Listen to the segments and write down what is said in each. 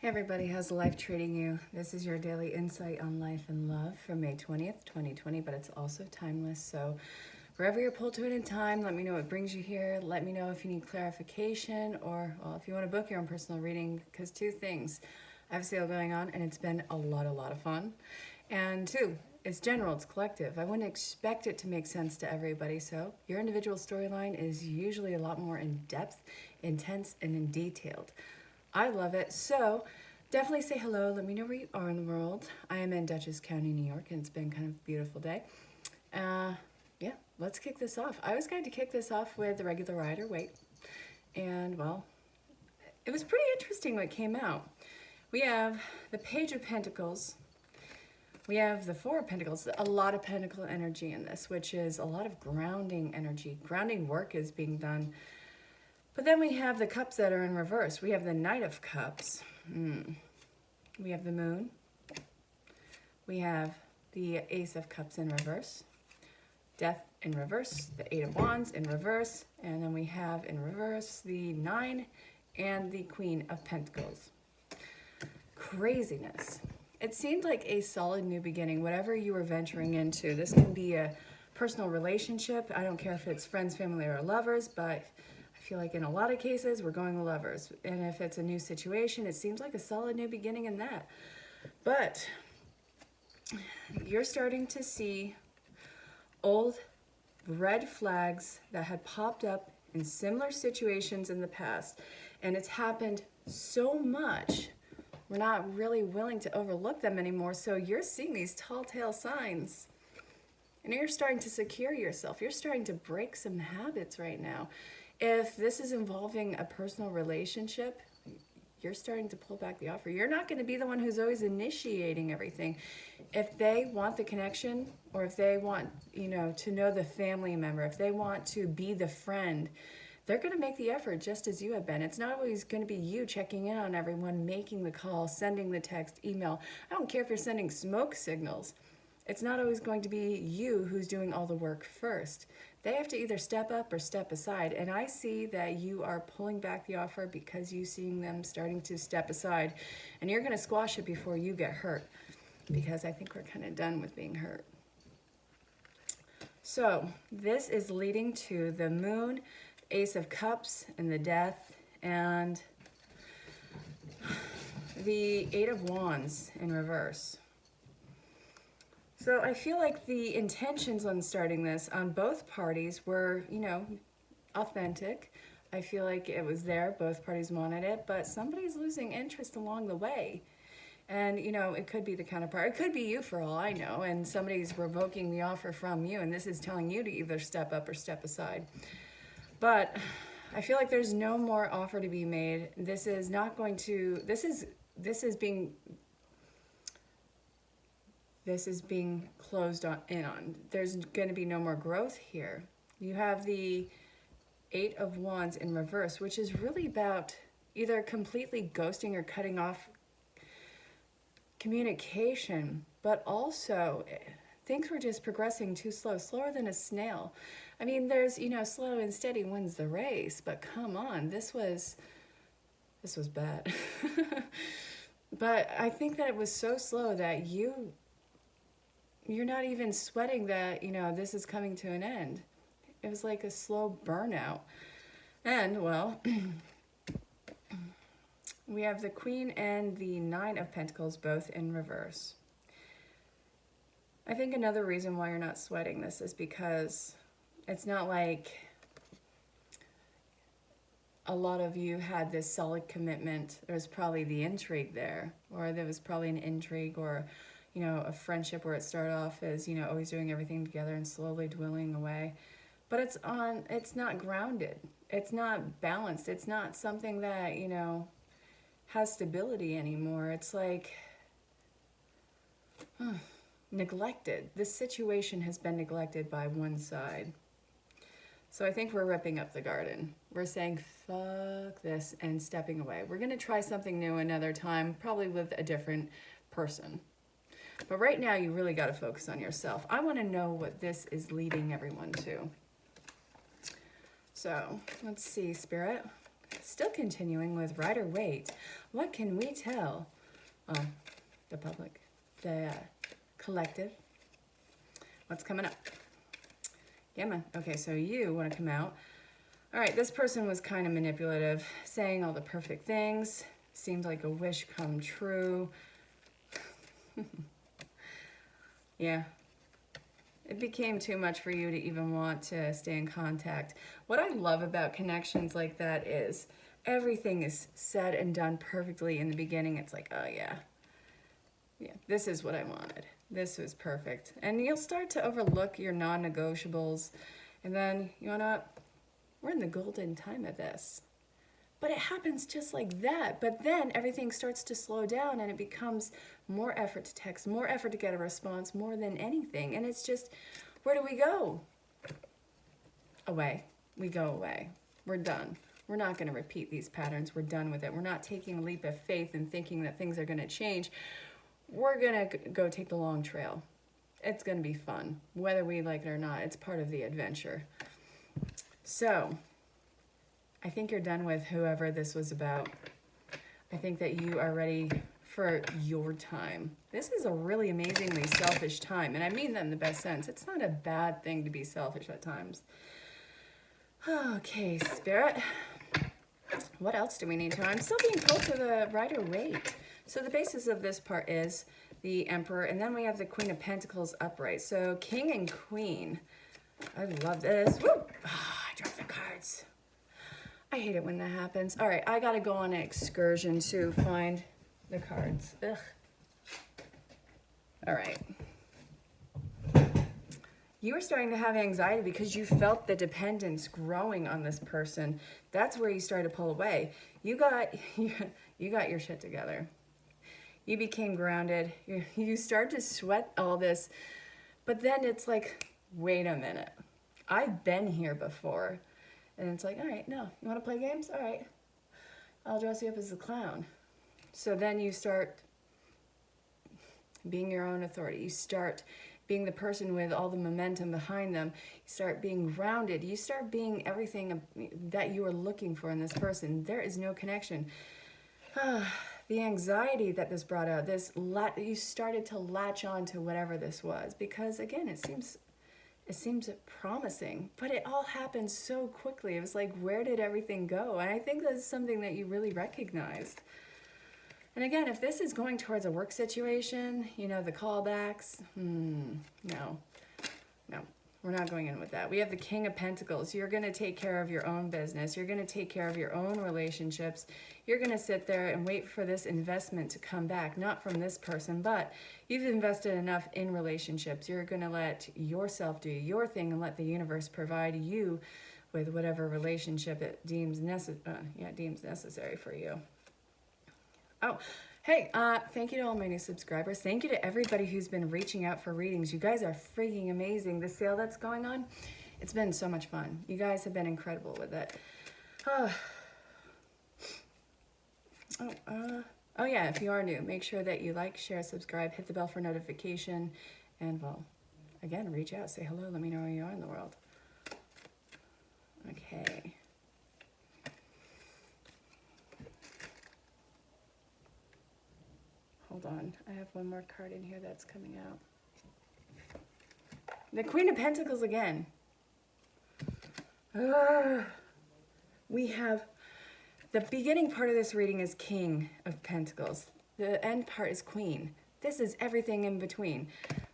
Hey everybody, how's life treating you? This is your daily insight on life and love for May 20th, 2020, but it's also timeless. So wherever you're pulled to it in time, let me know what brings you here. Let me know if you need clarification or, well, if you want to book your own personal reading, because two things. I have a sale going on and it's been a lot of fun. And two, it's general, it's collective. I wouldn't expect it to make sense to everybody, so your individual storyline is usually a lot more in depth, intense, and in detailed. I love it. So definitely say hello. Let me know where you are in the world. I am in Dutchess County, New York, and it's been kind of a beautiful day. Yeah, let's kick this off. I was going to kick this off with the regular rider weight. And, well, it was pretty interesting what came out. We have the Page of Pentacles. We have the Four of Pentacles. A lot of pentacle energy in this, which is a lot of grounding energy. Grounding work is being done. But then we have the cups that are in reverse. We have the Knight of Cups. We have the Moon. We have the Ace of Cups in reverse. Death in reverse. The Eight of Wands in reverse. And then we have in reverse the Nine and the Queen of Pentacles. Craziness. It seemed like a solid new beginning, whatever you were venturing into. This can be a personal relationship. I don't care if it's friends, family, or lovers, but I feel like in a lot of cases, we're going with lovers. And if it's a new situation, it seems like a solid new beginning in that. But you're starting to see old red flags that had popped up in similar situations in the past. And it's happened so much, we're not really willing to overlook them anymore. So you're seeing these tall tale signs. And you're starting to secure yourself. You're starting to break some habits right now. If this is involving a personal relationship, you're starting to pull back the offer. You're not going to be the one who's always initiating everything. If they want the connection, or if they want, to know the family member, if they want to be the friend, they're going to make the effort just as you have been. It's not always going to be you checking in on everyone, making the call, sending the text, email. I don't care if you're sending smoke signals. It's not always going to be you who's doing all the work first. They have to either step up or step aside. And I see that you are pulling back the offer because you seeing them starting to step aside. And you're going to squash it before you get hurt. Because I think we're kind of done with being hurt. So this is leading to the Moon, Ace of Cups, and the Death, and the Eight of Wands in reverse. So I feel like the intentions on starting this on both parties were, authentic. I feel like it was there, both parties wanted it, but somebody's losing interest along the way. And, it could be the counterpart. It could be you for all I know, and somebody's revoking the offer from you, and this is telling you to either step up or step aside. But I feel like there's no more offer to be made. This is not going to, this is being closed in on. There's going to be no more growth here. You have the Eight of Wands in reverse, which is really about either completely ghosting or cutting off communication, but also things were just progressing too slow, slower than a snail. I mean, there's, slow and steady wins the race, but come on, this was bad. But I think that it was so slow that you're not even sweating that, this is coming to an end. It was like a slow burnout. And, well, we have the Queen and the Nine of Pentacles both in reverse. I think another reason why you're not sweating this is because it's not like a lot of you had this solid commitment. There was probably the intrigue there, or there was probably an intrigue or a friendship where it started off as, always doing everything together and slowly dwindling away. But it's not grounded. It's not balanced. It's not something that, has stability anymore. It's like neglected. This situation has been neglected by one side. So I think we're ripping up the garden. We're saying, fuck this, and stepping away. We're going to try something new another time, probably with a different person. But right now, you really got to focus on yourself. I want to know what this is leading everyone to. So let's see, Spirit. Still continuing with Rider-Waite. What can we tell the public, the collective? What's coming up? Yeah, man. Okay, so you want to come out. All right, this person was kind of manipulative, saying all the perfect things. Seemed like a wish come true. Yeah. It became too much for you to even want to stay in contact. What I love about connections like that is everything is said and done perfectly in the beginning. It's like, oh yeah, this is what I wanted. This was perfect. And you'll start to overlook your non-negotiables. And then, you know what? We're in the golden time of this. But it happens just like that. But then everything starts to slow down and it becomes more effort to text, more effort to get a response, more than anything. And it's just, where do we go? Away. We go away. We're done. We're not going to repeat these patterns. We're done with it. We're not taking a leap of faith and thinking that things are going to change. We're going to go take the long trail. It's going to be fun. Whether we like it or not, it's part of the adventure. So, I think you're done with whoever this was about. I think that you are ready for your time. This is a really amazingly selfish time, and I mean that in the best sense. It's not a bad thing to be selfish at times. Okay, Spirit. What else do we need to know? I'm still being pulled to the Rider-Waite. So the basis of this part is the Emperor, and then we have the Queen of Pentacles upright. So King and Queen. I love this. Woo! I dropped the cards. I hate it when that happens. All right, I gotta go on an excursion to find the cards. Ugh. All right. You were starting to have anxiety because you felt the dependence growing on this person. That's where you started to pull away. You got your shit together. You became grounded. You start to sweat all this, but then it's like, wait a minute. I've been here before. And it's like, all right, no, you want to play games? All right, I'll dress you up as a clown. So then you start being your own authority. You start being the person with all the momentum behind them. You start being grounded. You start being everything that you are looking for in this person. There is no connection. The anxiety that this brought out, you started to latch on to whatever this was. Because again, it seems promising, but it all happened so quickly. It was like, where did everything go? And I think that's something that you really recognized. And again, if this is going towards a work situation, you know, the callbacks, no, we're not going in with that. We have the King of Pentacles. You're going to take care of your own business. You're going to take care of your own relationships. You're going to sit there and wait for this investment to come back, not from this person, but you've invested enough in relationships. You're going to let yourself do your thing and let the universe provide you with whatever relationship it deems necessary for you. Oh, hey, thank you to all my new subscribers. Thank you to everybody who's been reaching out for readings. You guys are freaking amazing. The sale that's going on, it's been so much fun. You guys have been incredible with it. Oh yeah, if you are new, make sure that you like, share, subscribe, hit the bell for notification, and well, again, reach out, say hello, let me know where you are in the world. Okay. Hold on, I have one more card in here that's coming out. The Queen of Pentacles again. We have, the beginning part of this reading is King of Pentacles. The end part is Queen. This is everything in between.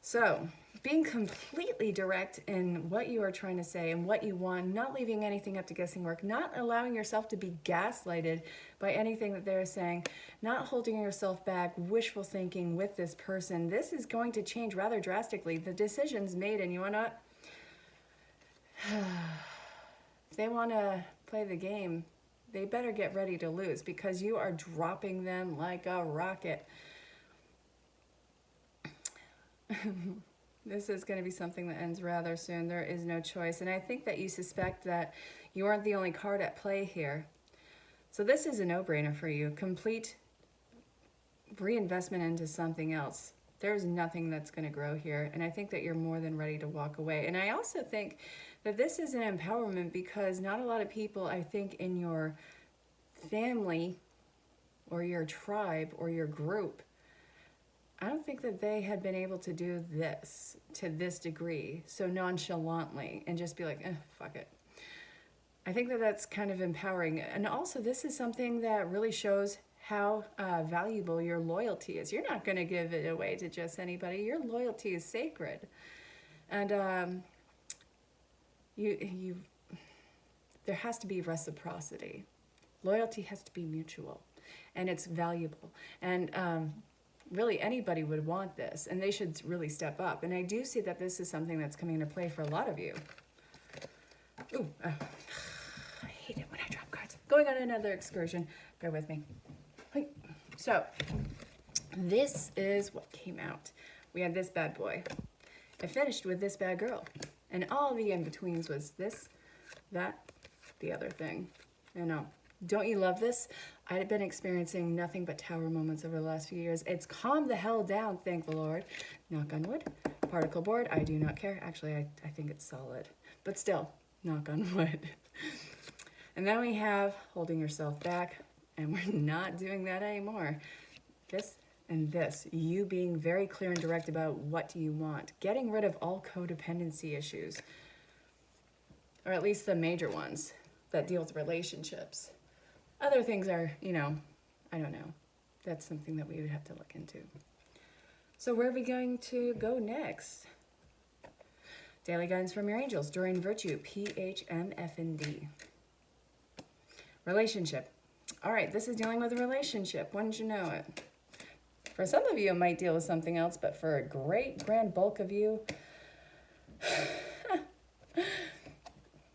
So, being completely direct in what you are trying to say and what you want, not leaving anything up to guessing work, not allowing yourself to be gaslighted by anything that they're saying, not holding yourself back, wishful thinking with this person. This is going to change rather drastically. The decision's made, and you want to, if they want to play the game, they better get ready to lose because you are dropping them like a rocket. This is going to be something that ends rather soon. There is no choice. And I think that you suspect that you aren't the only card at play here. So this is a no-brainer for you. Complete reinvestment into something else. There's nothing that's going to grow here. And I think that you're more than ready to walk away. And I also think that this is an empowerment because not a lot of people, I think, in your family or your tribe or your group, I don't think that they had been able to do this to this degree so nonchalantly and just be like, fuck it. I think that that's kind of empowering. And also, this is something that really shows how valuable your loyalty is. You're not going to give it away to just anybody. Your loyalty is sacred. And there has to be reciprocity. Loyalty has to be mutual, and it's valuable. And really, anybody would want this, and they should really step up. And I do see that this is something that's coming into play for a lot of you. Ooh, I hate it when I drop cards. Going on another excursion. Bear with me. So, this is what came out. We had this bad boy. I finished with this bad girl. And all the in-betweens was this, that, the other thing. I know. Don't you love this? I've been experiencing nothing but tower moments over the last few years. It's calmed the hell down, thank the Lord. Knock on wood. Particle board, I do not care. Actually, I think it's solid. But still, knock on wood. And then we have holding yourself back, and we're not doing that anymore. This and this, you being very clear and direct about what do you want. Getting rid of all codependency issues, or at least the major ones that deal with relationships. Other things are, I don't know. That's something that we would have to look into. So where are we going to go next? Daily guidance from your angels during virtue, PHMFND. Relationship. All right, this is dealing with a relationship. Wouldn't you know it? For some of you, it might deal with something else, but for a great grand bulk of you,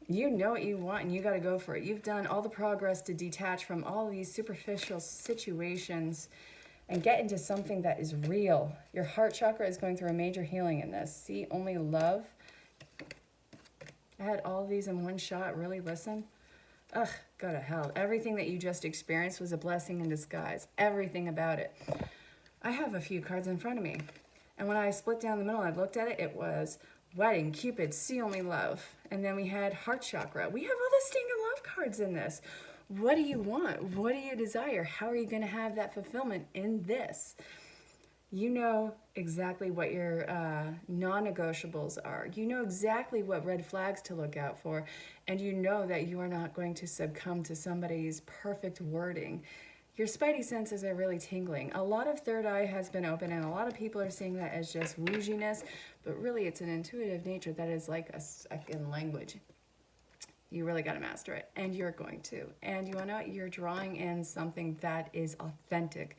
you know what you want and you got to go for it. You've done all the progress to detach from all these superficial situations and get into something that is real. Your heart chakra is going through a major healing in this. See, only love. I had all these in one shot. Really listen. Ugh, go to hell. Everything that you just experienced was a blessing in disguise. Everything about it. I have a few cards in front of me. And when I split down the middle and I looked at it, it was wedding, Cupid, see only love. And then we had heart chakra. We have all the stinking love cards in this. What do you want? What do you desire? How are you going to have that fulfillment in this? You know exactly what your non-negotiables are. You know exactly what red flags to look out for. And you know that you are not going to succumb to somebody's perfect wording. Your spidey senses are really tingling. A lot of third eye has been open, and a lot of people are seeing that as just wooziness, but really it's an intuitive nature that is like a second language. You really got to master it, and you're going to. And you want to know, you're drawing in something that is authentic,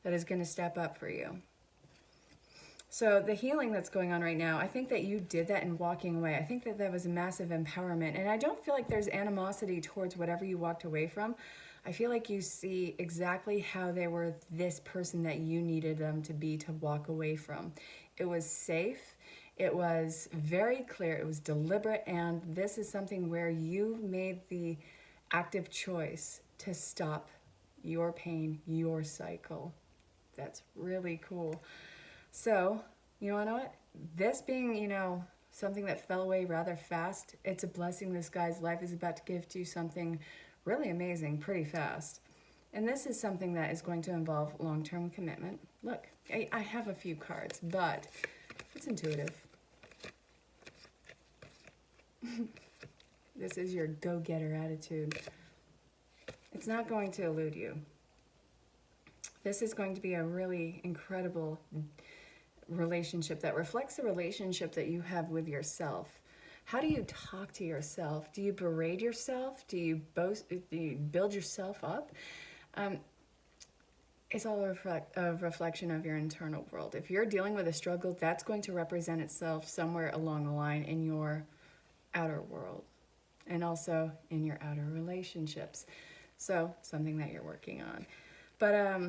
that is going to step up for you. So the healing that's going on right now, I think that you did that in walking away. I think that that was a massive empowerment, and I don't feel like there's animosity towards whatever you walked away from. I feel like you see exactly how they were this person that you needed them to be to walk away from. It was safe. It was very clear. It was deliberate. And this is something where you made the active choice to stop your pain, your cycle. That's really cool. So, you know what? This being, something that fell away rather fast, it's a blessing this guy's life is about to give to you something really amazing pretty fast. And this is something that is going to involve long-term commitment. Look, I have a few cards, but it's intuitive. This is your go-getter attitude. It's not going to elude you. This is going to be a really incredible relationship that reflects the relationship that you have with yourself. How do you talk to yourself? Do you berate yourself? Do you boast? Do you build yourself up? It's all a reflection of your internal world. If you're dealing with a struggle, that's going to represent itself somewhere along the line in your outer world and also in your outer relationships. So something that you're working on. But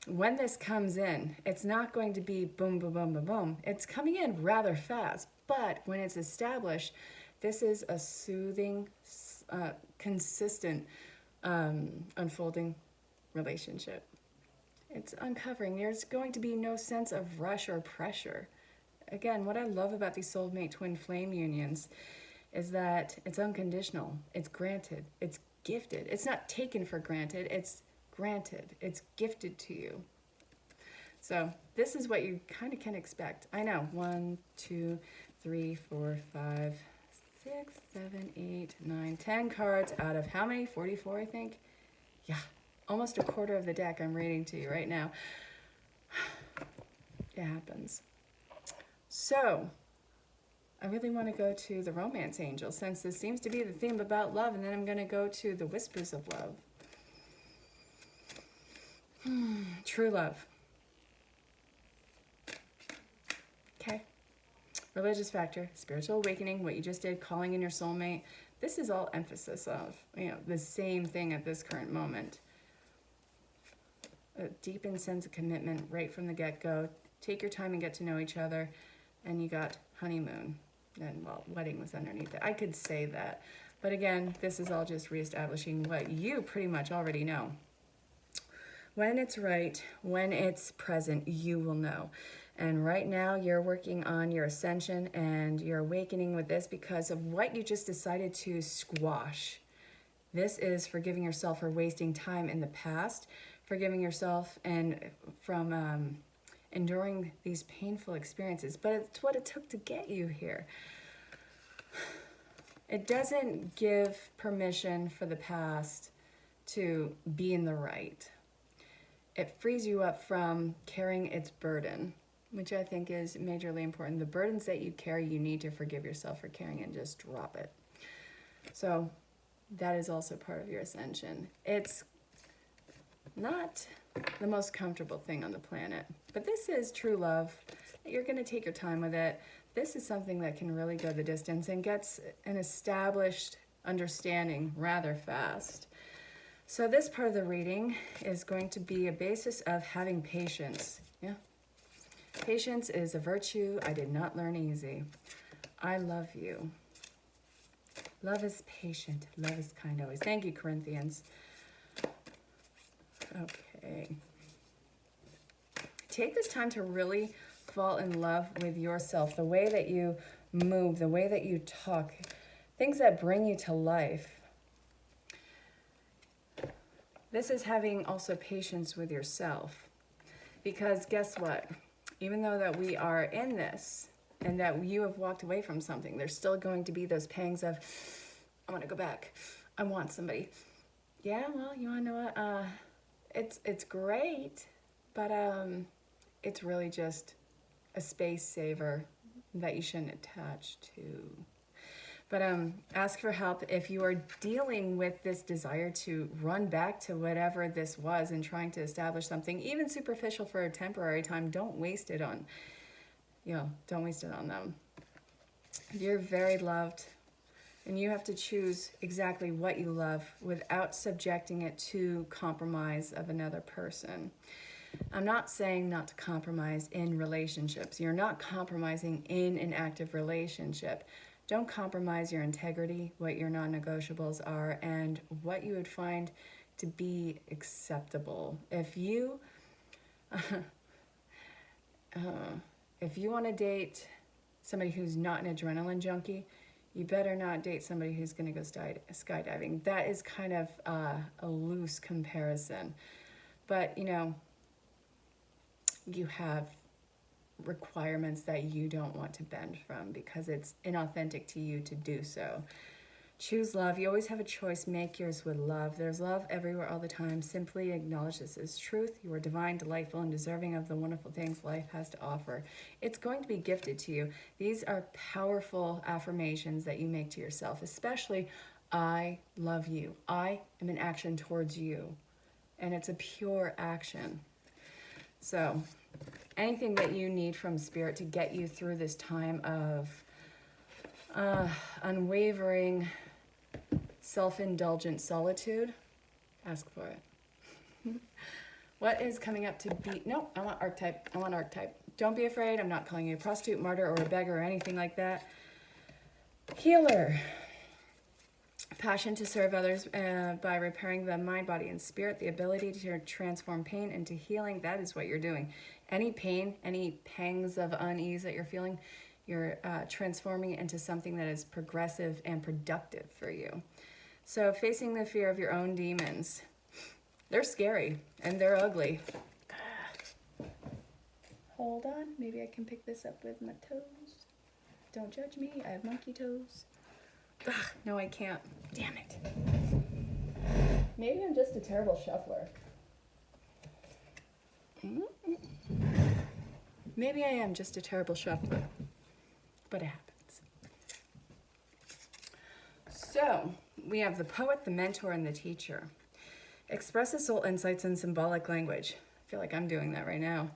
when this comes in, it's not going to be boom, boom, boom, boom, boom. It's coming in rather fast. But when it's established, this is a soothing, consistent, unfolding relationship. It's uncovering. There's going to be no sense of rush or pressure. Again, what I love about these soulmate twin flame unions is that it's unconditional. It's granted. It's gifted. It's not taken for granted, it's granted. It's gifted to you. So this is what you kind of can expect. I know, 1, 2, 3, 4, 5, 6, 7, 8, 9, 10 cards out of how many? 44, I think? Yeah, almost a quarter of the deck I'm reading to you right now. It happens. So, I really want to go to the romance angel, since this seems to be the theme about love, and then I'm going to go to the whispers of love. True love. Okay. Religious factor, spiritual awakening, what you just did, calling in your soulmate. This is all emphasis of, the same thing at this current moment. A deepened sense of commitment right from the get-go. Take your time and get to know each other. And you got honeymoon. And, well, wedding was underneath it. I could say that. But again, this is all just reestablishing what you pretty much already know. When it's right, when it's present, you will know. And right now, you're working on your ascension and your awakening with this because of what you just decided to squash. This is forgiving yourself for wasting time in the past, forgiving yourself and from enduring these painful experiences. But it's what it took to get you here. It doesn't give permission for the past to be in the right. It frees you up from carrying its burden, which I think is majorly important. The burdens that you carry, you need to forgive yourself for carrying and just drop it. So that is also part of your ascension. It's not the most comfortable thing on the planet, but this is true love. You're going to take your time with it. This is something that can really go the distance and gets an established understanding rather fast. So this part of the reading is going to be a basis of having patience. Yeah. Patience is a virtue I did not learn easy. I love you. Love is patient. Love is kind always. Thank you, Corinthians. Okay. Take this time to really fall in love with yourself, the way that you move, the way that you talk, things that bring you to life. This is having also patience with yourself, because guess what? Even though that we are in this and that you have walked away from something, there's still going to be those pangs of, I want to go back. I want somebody. Yeah, well, you want to know what? It's great, but it's really just a space saver that you shouldn't attach to. But ask for help if you are dealing with this desire to run back to whatever this was and trying to establish something, even superficial for a temporary time. Don't waste it on, don't waste it on them. You're very loved, and you have to choose exactly what you love without subjecting it to compromise of another person. I'm not saying not to compromise in relationships. You're not compromising in an active relationship. Don't compromise your integrity, what your non-negotiables are, and what you would find to be acceptable. If you want to date somebody who's not an adrenaline junkie, you better not date somebody who's going to go skydiving. That is kind of a loose comparison. But, you have requirements that you don't want to bend from because it's inauthentic to you to do so. Choose love. You always have a choice. Make yours with love. There's love everywhere all the time. Simply acknowledge this as truth. You are divine, delightful, and deserving of the wonderful things life has to offer. It's going to be gifted to you. These are powerful affirmations that you make to yourself, especially, I love you. I am an action towards you. And it's a pure action. So anything that you need from Spirit to get you through this time of unwavering, self-indulgent solitude, ask for it. What is coming up to be? No, I want archetype. I want archetype. Don't be afraid. I'm not calling you a prostitute, martyr, or a beggar, or anything like that. Healer. Passion to serve others by repairing the mind, body, and spirit. The ability to transform pain into healing. That is what you're doing. Any pain, any pangs of unease that you're feeling, you're transforming it into something that is progressive and productive for you. So facing the fear of your own demons. They're scary and they're ugly. Hold on, maybe I can pick this up with my toes. Don't judge me, I have monkey toes. Ugh, no, I can't. Damn it. Maybe I'm just a terrible shuffler. Maybe I am just a terrible shuffler, but it happens. So, we have the poet, the mentor, and the teacher. Expresses soul insights in symbolic language. I feel like I'm doing that right now.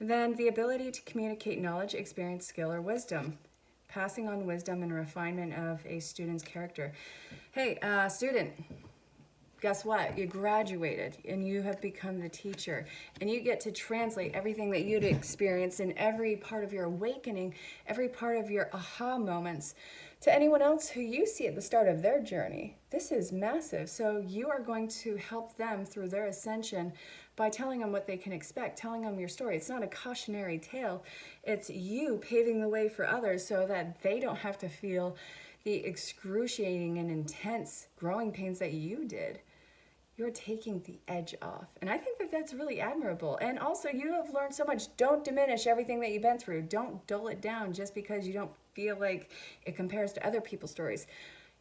And then the ability to communicate knowledge, experience, skill, or wisdom. Passing on wisdom and refinement of a student's character. Hey, student, guess what? You graduated and you have become the teacher, and you get to translate everything that you'd experienced in every part of your awakening, every part of your aha moments to anyone else who you see at the start of their journey. This is massive. So you are going to help them through their ascension by telling them what they can expect, telling them your story. It's not a cautionary tale. It's you paving the way for others so that they don't have to feel the excruciating and intense growing pains that you did. You're taking the edge off. And I think that that's really admirable. And also, you have learned so much. Don't diminish everything that you've been through. Don't dull it down just because you don't feel like it compares to other people's stories.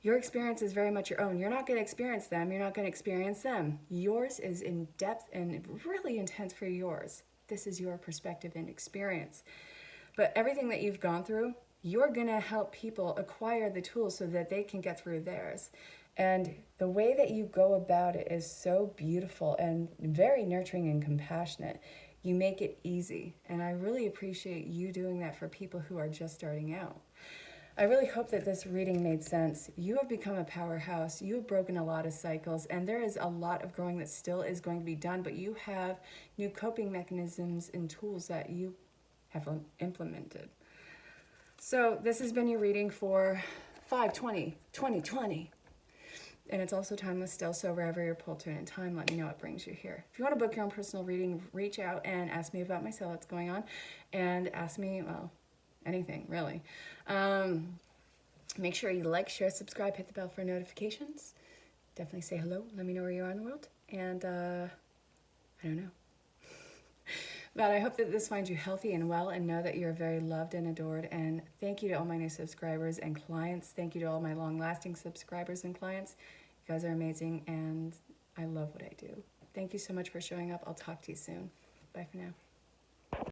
Your experience is very much your own. You're not going to experience them. You're not going to experience them. Yours is in depth and really intense for yours. This is your perspective and experience. But everything that you've gone through, you're going to help people acquire the tools so that they can get through theirs. And the way that you go about it is so beautiful and very nurturing and compassionate. You make it easy. And I really appreciate you doing that for people who are just starting out. I really hope that this reading made sense. You have become a powerhouse. You have broken a lot of cycles, and there is a lot of growing that still is going to be done, but you have new coping mechanisms and tools that you have implemented. So this has been your reading for 5/20/2020. And it's also timeless still, so wherever you're pulled to in time, let me know what brings you here. If you want to book your own personal reading, reach out and ask me about myself, what's going on, and ask me, well, anything, really. Make sure you like, share, subscribe, hit the bell for notifications. Definitely say hello. Let me know where you are in the world. And, I don't know. But I hope that this finds you healthy and well, and know that you're very loved and adored. And thank you to all my new subscribers and clients. Thank you to all my long-lasting subscribers and clients. You guys are amazing, and I love what I do. Thank you so much for showing up. I'll talk to you soon. Bye for now.